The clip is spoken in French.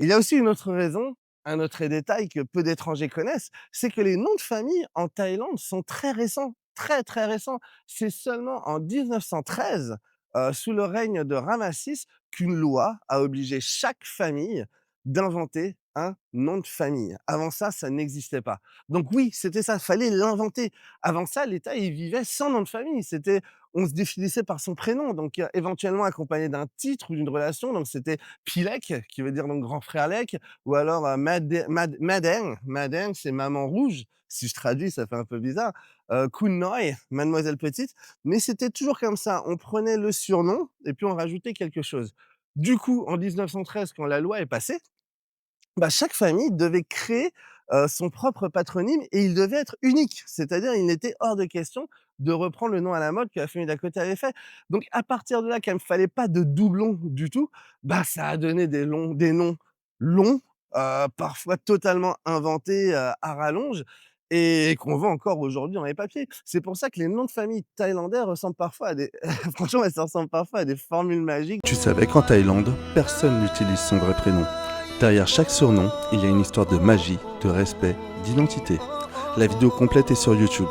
Il y a aussi une autre raison, un autre détail que peu d'étrangers connaissent, c'est que les noms de famille en Thaïlande sont très récents, très, très récents. C'est seulement en 1913, sous le règne de Rama VI, qu'une loi a obligé chaque famille d'inventer un nom de famille. Avant ça n'existait pas. Donc oui, c'était ça, fallait l'inventer. Avant ça, l'État, il vivait sans nom de famille. On se définissait par son prénom, donc éventuellement accompagné d'un titre ou d'une relation. Donc c'était Pilek, qui veut dire donc grand frère Lek, ou alors Madeng. Madeng, c'est maman rouge. Si je traduis, ça fait un peu bizarre. Kun Noi, mademoiselle petite. Mais c'était toujours comme ça. On prenait le surnom et puis on rajoutait quelque chose. Du coup, en 1913, quand la loi est passée, bah, chaque famille devait créer, son propre patronyme et il devait être unique. C'est-à-dire, il n'était hors de question de reprendre le nom à la mode que la famille d'à côté avait fait. Donc à partir de là, comme il fallait pas de doublons du tout, bah, ça a donné des noms longs, parfois totalement inventés, à rallonge et qu'on voit encore aujourd'hui dans les papiers. C'est pour ça que les noms de famille thaïlandais ressemblent parfois à des franchement, ça ressemble parfois à des formules magiques. Tu savais qu'en Thaïlande, personne n'utilise son vrai prénom. Derrière chaque surnom, il y a une histoire de magie, de respect, d'identité. La vidéo complète est sur YouTube.